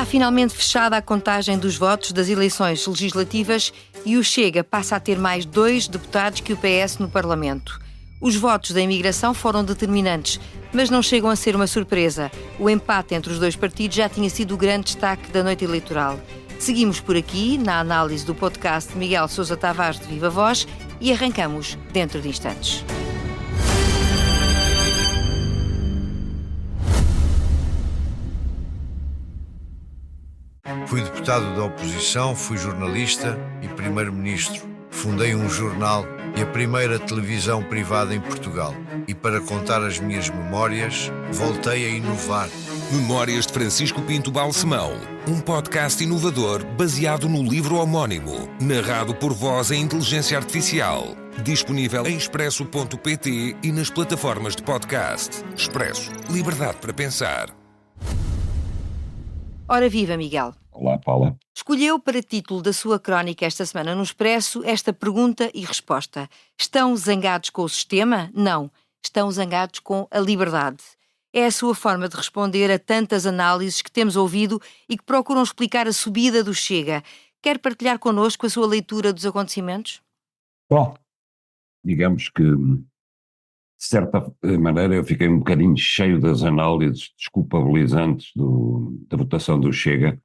finalmente fechada a contagem dos votos das eleições legislativas e o Chega passa a ter mais 2 deputados que o PS no Parlamento. Os votos da imigração foram determinantes, mas não chegam a ser uma surpresa. O empate entre os dois partidos já tinha sido o grande destaque da noite eleitoral. Seguimos por aqui, na análise do podcast de Miguel Sousa Tavares de Viva Voz, e arrancamos dentro de instantes. Fui deputado da oposição, fui jornalista e primeiro-ministro. Fundei um jornal e a primeira televisão privada em Portugal. E para contar as minhas memórias, voltei a inovar. Memórias de Francisco Pinto Balsemão, um podcast inovador baseado no livro homónimo, narrado por voz em inteligência artificial. Disponível em expresso.pt e nas plataformas de podcast. Expresso. Liberdade para pensar. Ora viva, Miguel. Olá, Paula. Escolheu para título da sua crónica esta semana no Expresso esta pergunta e resposta. Estão zangados com o sistema? Não. Estão zangados com a liberdade. É a sua forma de responder a tantas análises que temos ouvido e que procuram explicar a subida do Chega. Quer partilhar connosco a sua leitura dos acontecimentos? Bom, digamos que, de certa maneira, eu fiquei um bocadinho cheio das análises desculpabilizantes da votação do Chega,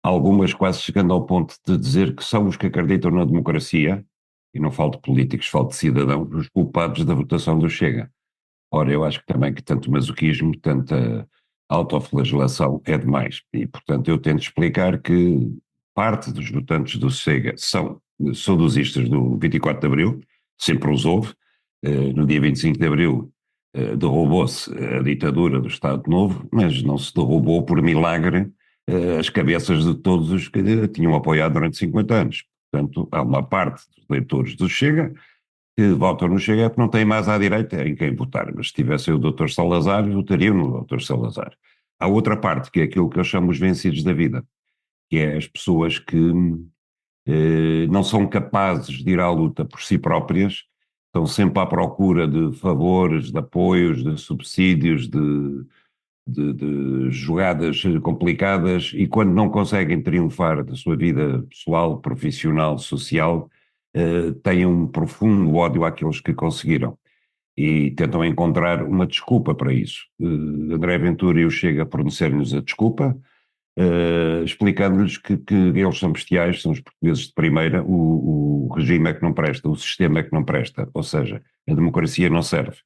algumas quase chegando ao ponto de dizer que são os que acreditam na democracia, e não falo de políticos, falo de cidadãos, os culpados da votação do Chega. Ora, eu acho que também que tanto masoquismo, tanta autoflagelação é demais, e portanto eu tento explicar que parte dos votantes do Chega são saudosistas do 24 de Abril, sempre os houve. No dia 25 de Abril derrubou-se a ditadura do Estado Novo, mas não se derrubou por milagre as cabeças de todos os que tinham apoiado durante 50 anos. Portanto, há uma parte dos eleitores do Chega que votam no Chega que não tem mais à direita em quem votar, mas se tivesse o Dr. Salazar, votariam no Dr. Salazar. Há outra parte, que é aquilo que eu chamo os vencidos da vida, que é as pessoas que não são capazes de ir à luta por si próprias, estão sempre à procura de favores, de apoios, de subsídios, de jogadas complicadas, e quando não conseguem triunfar da sua vida pessoal, profissional, social, têm um profundo ódio àqueles que conseguiram e tentam encontrar uma desculpa para isso. André Ventura e o Chega a fornecer-nos a desculpa, explicando-lhes que eles são bestiais, são os portugueses de primeira, o regime é que não presta, o sistema é que não presta, ou seja, a democracia não serve.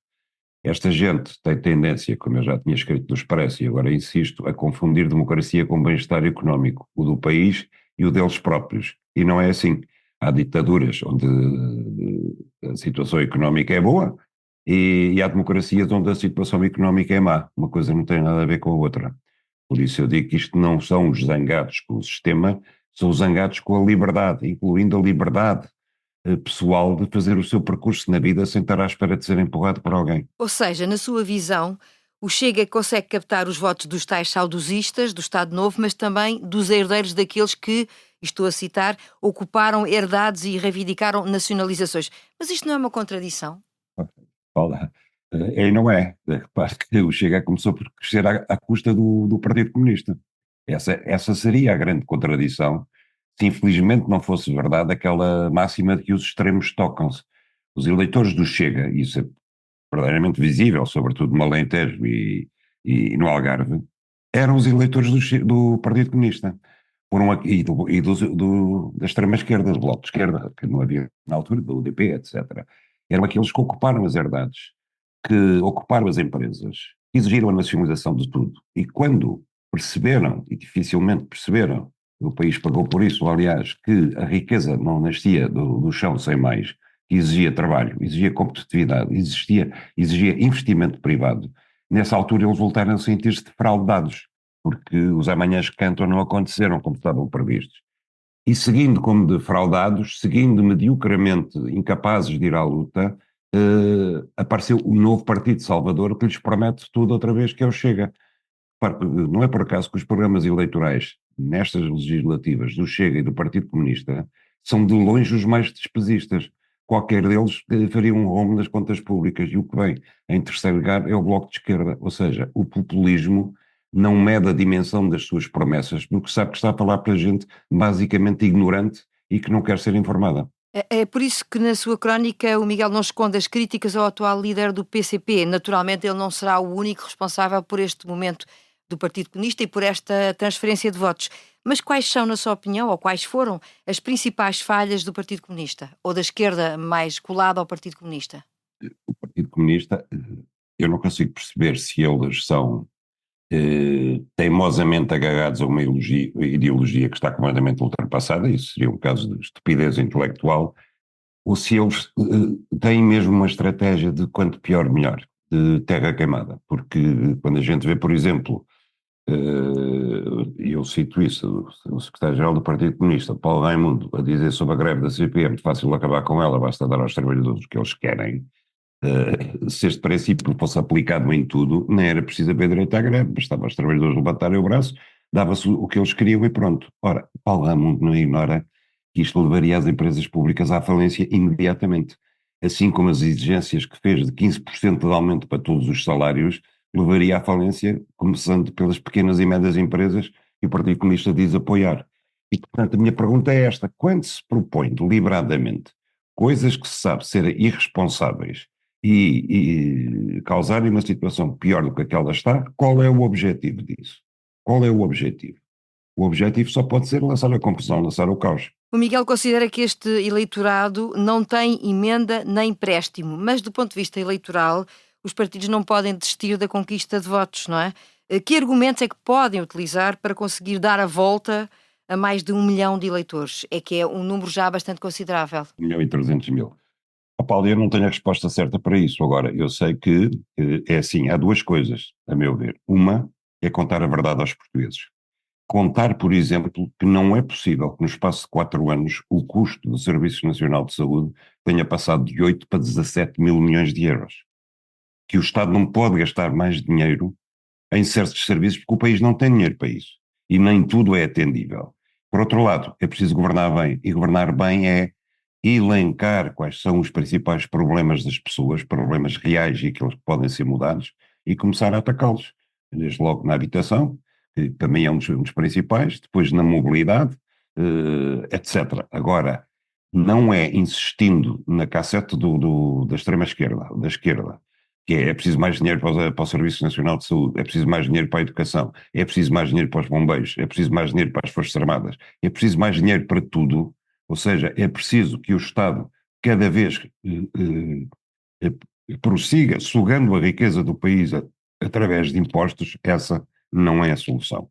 Esta gente tem tendência, como eu já tinha escrito no Expresso e agora insisto, a confundir democracia com bem-estar económico, o do país e o deles próprios, e não é assim. Há ditaduras onde a situação económica é boa e há democracias onde a situação económica é má, uma coisa não tem nada a ver com a outra. Por isso eu digo que isto não são os zangados com o sistema, são os zangados com a liberdade, incluindo a liberdade pessoal de fazer o seu percurso na vida sem estar à espera de ser empurrado por alguém. Ou seja, na sua visão, o Chega consegue captar os votos dos tais saudosistas do Estado Novo, mas também dos herdeiros daqueles que, estou a citar, ocuparam herdades e reivindicaram nacionalizações. Mas isto não é uma contradição? Olha, e não é. Repare que o Chega começou por crescer à custa do Partido Comunista. Essa seria a grande contradição, se infelizmente não fosse verdade aquela máxima de que os extremos tocam-se. Os eleitores do Chega, isso é verdadeiramente visível, sobretudo no Alentejo e no Algarve, eram os eleitores do Partido Comunista. Da extrema-esquerda, do Bloco de Esquerda, que não havia na altura, do UDP, etc. Eram aqueles que ocuparam as herdades, que ocuparam as empresas, exigiram a nacionalização de tudo. E quando perceberam, e dificilmente perceberam, o país pagou por isso, aliás, que a riqueza não nascia do chão sem mais, que exigia trabalho, exigia competitividade, exigia investimento privado. Nessa altura eles voltaram a sentir-se defraudados, porque os amanhãs que cantam não aconteceram como estavam previstos. E seguindo como defraudados, seguindo mediocremente incapazes de ir à luta, apareceu o novo Partido Salvador que lhes promete tudo outra vez, que é o Chega. Não é por acaso que os programas eleitorais nestas legislativas do Chega e do Partido Comunista são de longe os mais despesistas. Qualquer deles faria um rombo nas contas públicas, e o que vem em terceiro lugar é o Bloco de Esquerda, ou seja, o populismo não mede a dimensão das suas promessas, porque sabe que está a falar para gente basicamente ignorante e que não quer ser informada. É por isso que na sua crónica o Miguel não esconde as críticas ao atual líder do PCP. Naturalmente ele não será o único responsável por este momento do Partido Comunista e por esta transferência de votos. Mas quais são, na sua opinião, ou quais foram as principais falhas do Partido Comunista? Ou da esquerda mais colada ao Partido Comunista? O Partido Comunista, eu não consigo perceber se eles são teimosamente agarrados a uma ideologia que está completamente ultrapassada, isso seria um caso de estupidez intelectual, ou se eles têm mesmo uma estratégia de quanto pior melhor, de terra queimada, porque quando a gente vê, por exemplo, eu cito isso, o secretário-geral do Partido Comunista, Paulo Raimundo, a dizer sobre a greve da CPM, de fácil acabar com ela, basta dar aos trabalhadores o que eles querem. Se este princípio fosse aplicado em tudo, nem era preciso haver direito à greve, bastava os trabalhadores levantarem o braço, dava-se o que eles queriam e pronto. Ora, Paulo Raimundo não ignora que isto levaria as empresas públicas à falência imediatamente, assim como as exigências que fez de 15% de aumento para todos os salários, levaria à falência, começando pelas pequenas e médias empresas que o Partido Comunista diz apoiar. E, portanto, a minha pergunta é esta: quando se propõe deliberadamente coisas que se sabe serem irresponsáveis e causarem uma situação pior do que aquela está, qual é o objetivo disso? Qual é o objetivo? O objetivo só pode ser lançar a confusão, lançar o caos. O Miguel considera que este eleitorado não tem emenda nem empréstimo, mas do ponto de vista eleitoral, os partidos não podem desistir da conquista de votos, não é? Que argumentos é que podem utilizar para conseguir dar a volta a mais de 1 milhão de eleitores? É que é um número já bastante considerável. 1.300.000. Paulo, eu não tenho a resposta certa para isso. Agora, eu sei que é assim, há duas coisas, a meu ver. Uma é contar a verdade aos portugueses. Contar, por exemplo, que não é possível que no espaço de 4 anos o custo do Serviço Nacional de Saúde tenha passado de 8 para 17 mil milhões de euros. Que o Estado não pode gastar mais dinheiro em certos serviços porque o país não tem dinheiro para isso. E nem tudo é atendível. Por outro lado, é preciso governar bem. E governar bem é elencar quais são os principais problemas das pessoas, problemas reais e aqueles que podem ser mudados, e começar a atacá-los. Desde logo na habitação, que também é um dos principais, depois na mobilidade, etc. Agora, não é insistindo na cassete da extrema-esquerda, da esquerda, que é preciso mais dinheiro para o Serviço Nacional de Saúde, é preciso mais dinheiro para a educação, é preciso mais dinheiro para os bombeiros, é preciso mais dinheiro para as Forças Armadas, é preciso mais dinheiro para tudo. Ou seja, é preciso que o Estado, cada vez prossiga sugando a riqueza do país através de impostos. Essa não é a solução.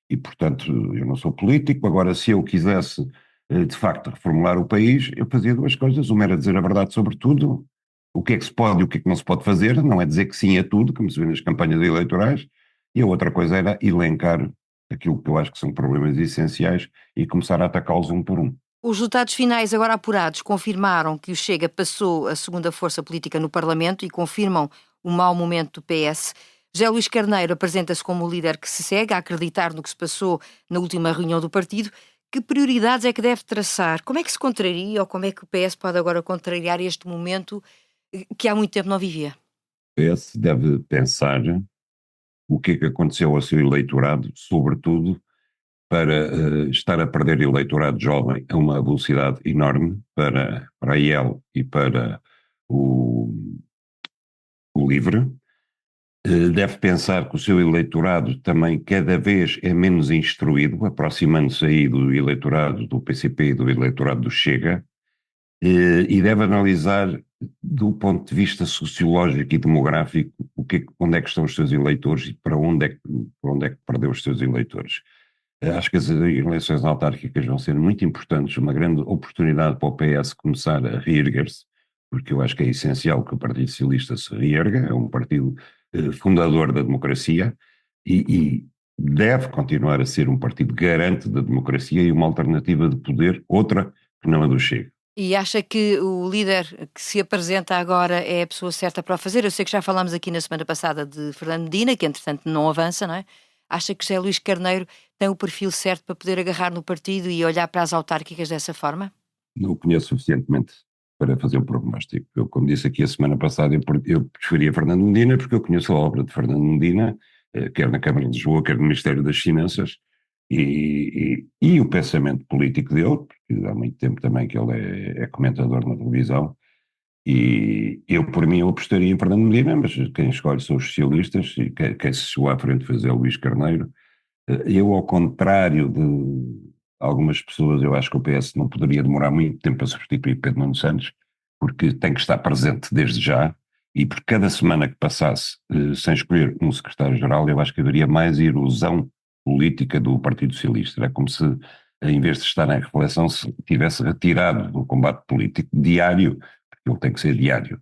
E, portanto, eu não sou político. Agora, se eu quisesse, de facto, reformular o país, eu fazia duas coisas. Uma era dizer a verdade sobre tudo, o que é que se pode e o que é que não se pode fazer, não é dizer que sim a tudo, como se vê nas campanhas eleitorais, e a outra coisa era elencar aquilo que eu acho que são problemas essenciais e começar a atacá-los um por um. Os resultados finais agora apurados confirmaram que o Chega passou a segunda força política no Parlamento e confirmam o mau momento do PS. José Luís Carneiro apresenta-se como o líder que se segue a acreditar no que se passou na última reunião do partido. Que prioridades é que deve traçar? Como é que se contraria ou como é que o PS pode agora contrariar este momento que há muito tempo não vivia? O PS deve pensar o que é que aconteceu ao seu eleitorado, sobretudo para estar a perder eleitorado jovem a uma velocidade enorme para a IEL e para o LIVRE. Deve pensar que o seu eleitorado também cada vez é menos instruído, aproximando-se aí do eleitorado do PCP e do eleitorado do Chega, e deve analisar do ponto de vista sociológico e demográfico onde é que estão os seus eleitores e para onde é que perdeu os seus eleitores. Acho que as eleições autárquicas vão ser muito importantes, uma grande oportunidade para o PS começar a reerguer-se, porque eu acho que é essencial que o Partido Socialista se reerga, é um partido fundador da democracia e deve continuar a ser um partido garante da democracia e uma alternativa de poder, outra que não a do Chega. E acha que o líder que se apresenta agora é a pessoa certa para o fazer? Eu sei que já falámos aqui na semana passada de Fernando Medina, que entretanto não avança, não é? Acha que José Luís Carneiro tem o perfil certo para poder agarrar no partido e olhar para as autárquicas dessa forma? Não o conheço suficientemente para fazer um prognóstico. Eu, como disse aqui a semana passada, eu preferia Fernando Medina porque eu conheço a obra de Fernando Medina quer na Câmara de Lisboa, quer no Ministério das Finanças, e o pensamento político dele, porque há muito tempo também que ele é comentador na televisão, e eu, por mim, eu apostaria em Fernando Medina, mas quem escolhe são os socialistas, e quem se chegou à frente foi Zé Luís Carneiro. Eu, ao contrário de algumas pessoas, eu acho que o PS não poderia demorar muito tempo a substituir Pedro Nuno Santos, porque tem que estar presente desde já, e por cada semana que passasse sem escolher um secretário-geral, eu acho que haveria mais erosão política do Partido Socialista. Era como se, em vez de estar em reflexão, se tivesse retirado do combate político diário, porque ele tem que ser diário.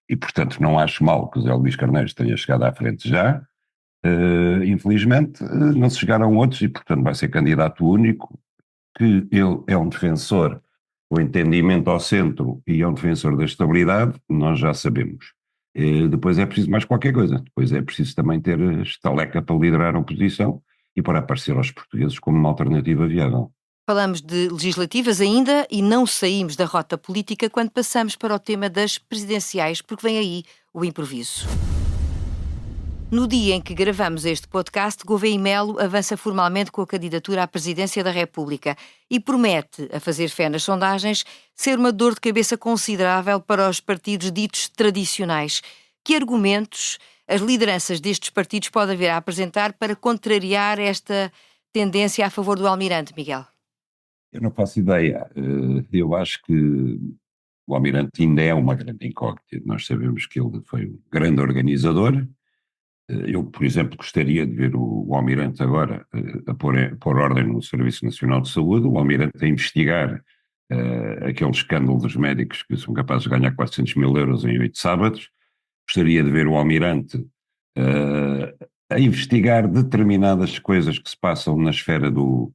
E, portanto, não acho mal que o Zé Luís Carneiro tenha chegado à frente já. Infelizmente, não se chegaram outros e, portanto, vai ser candidato único, que ele é um defensor do entendimento ao centro e é um defensor da estabilidade, nós já sabemos. Depois é preciso mais qualquer coisa. Depois é preciso também ter estaleca para liderar a oposição e para aparecer aos portugueses como uma alternativa viável. Falamos de legislativas ainda e não saímos da rota política quando passamos para o tema das presidenciais, porque vem aí o improviso. No dia em que gravamos este podcast, Gouveia Melo avança formalmente com a candidatura à presidência da República e promete, a fazer fé nas sondagens, ser uma dor de cabeça considerável para os partidos ditos tradicionais. Que argumentos as lideranças destes partidos podem vir a apresentar para contrariar esta tendência a favor do Almirante, Miguel? Eu não faço ideia. Eu acho que o Almirante ainda é uma grande incógnita. Nós sabemos que ele foi um grande organizador. Eu, por exemplo, gostaria de ver o Almirante agora a pôr ordem no Serviço Nacional de Saúde, o Almirante a investigar aquele escândalo dos médicos que são capazes de ganhar 400 mil euros em 8 sábados. Gostaria de ver o Almirante a investigar determinadas coisas que se passam na esfera do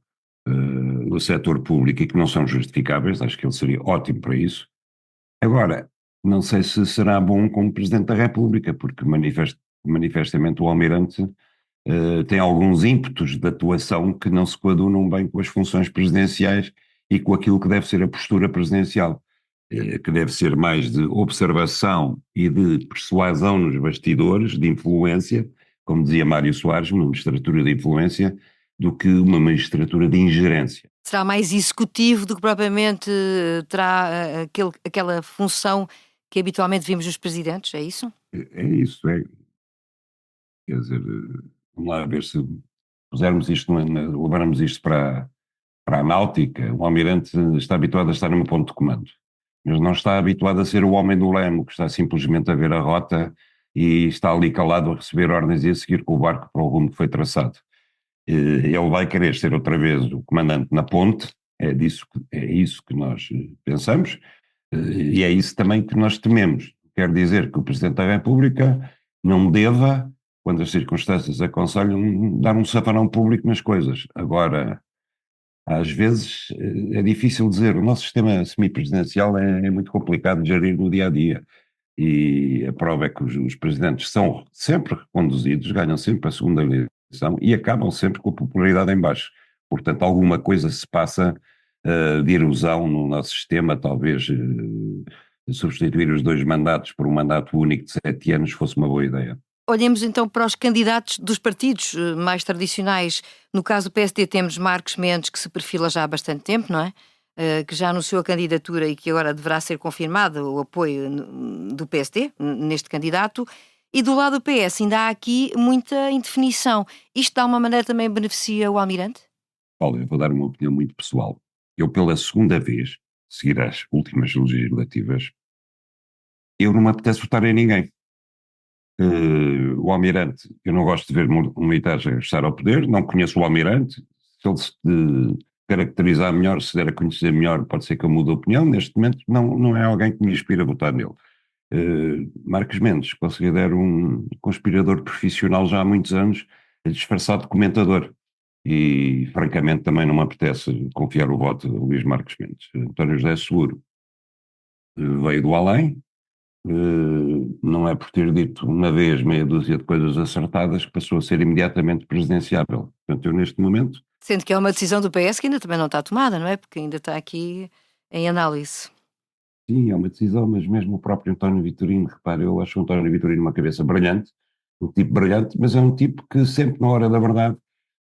setor público e que não são justificáveis. Acho que ele seria ótimo para isso. Agora, não sei se será bom como Presidente da República, porque manifestamente o Almirante tem alguns ímpetos de atuação que não se coadunam bem com as funções presidenciais e com aquilo que deve ser a postura presidencial, que deve ser mais de observação e de persuasão nos bastidores, de influência, como dizia Mário Soares, uma magistratura de influência, do que uma magistratura de ingerência. Será mais executivo do que propriamente terá aquela função que habitualmente vimos nos presidentes, é isso? É isso, é. Quer dizer, vamos lá ver se pusermos isto, levarmos isto para a náutica. O Almirante está habituado a estar num ponto de comando, mas não está habituado a ser o homem do leme, que está simplesmente a ver a rota e está ali calado a receber ordens e a seguir com o barco para o rumo que foi traçado. Ele vai querer ser outra vez o comandante na ponte, é isso que nós pensamos, e é isso também que nós tememos. Quer dizer que o Presidente da República não deva, quando as circunstâncias aconselham, dar um safanão público nas coisas. Agora, às vezes é difícil dizer, o nosso sistema semipresidencial é muito complicado de gerir no dia-a-dia, e a prova é que os presidentes são sempre reconduzidos, ganham sempre a segunda eleição e acabam sempre com a popularidade em baixo. Portanto, alguma coisa se passa de erosão no nosso sistema, talvez substituir os 2 mandatos por um mandato único de 7 anos fosse uma boa ideia. Olhemos então para os candidatos dos partidos mais tradicionais. No caso do PSD temos Marcos Mendes, que se perfila já há bastante tempo, não é? Que já anunciou a candidatura e que agora deverá ser confirmado o apoio do PSD neste candidato. E do lado do PS ainda há aqui muita indefinição. Isto de alguma maneira também beneficia o Almirante? Paulo, eu vou dar uma opinião muito pessoal. Eu, pela segunda vez, seguir às últimas legislativas, eu não me apetece votar em ninguém. O Almirante, eu não gosto de ver militares a estar ao poder, não conheço o Almirante. Se ele se caracterizar melhor, se der a conhecer melhor, pode ser que eu mude de opinião. Neste momento não é alguém que me inspira a votar nele. Marcos Mendes, considero um conspirador profissional já há muitos anos, disfarçado de comentador. E, francamente, também não me apetece confiar o voto a Luís Marcos Mendes. António José Seguro veio do além, não é por ter dito uma vez meia dúzia de coisas acertadas que passou a ser imediatamente presidenciável. Portanto, eu neste momento... Sendo que é uma decisão do PS que ainda também não está tomada, não é? Porque ainda está aqui em análise. Sim, é uma decisão, mas mesmo o próprio António Vitorino, repare, eu acho o António Vitorino uma cabeça brilhante, um tipo brilhante, mas é um tipo que sempre na hora da verdade,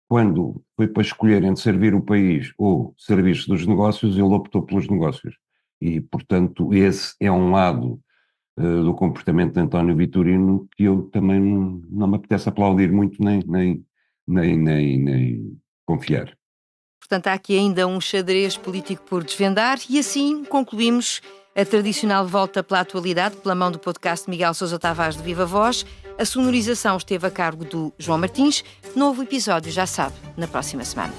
quando foi para escolher entre servir o país ou servir-se dos negócios, ele optou pelos negócios. E, portanto, esse é um lado do comportamento de António Vitorino que eu também não me apetece aplaudir muito nem confiar. Portanto, há aqui ainda um xadrez político por desvendar e assim concluímos a tradicional volta pela atualidade pela mão do podcast Miguel Sousa Tavares de Viva Voz. A sonorização esteve a cargo do João Martins. Novo episódio, já sabe, na próxima semana.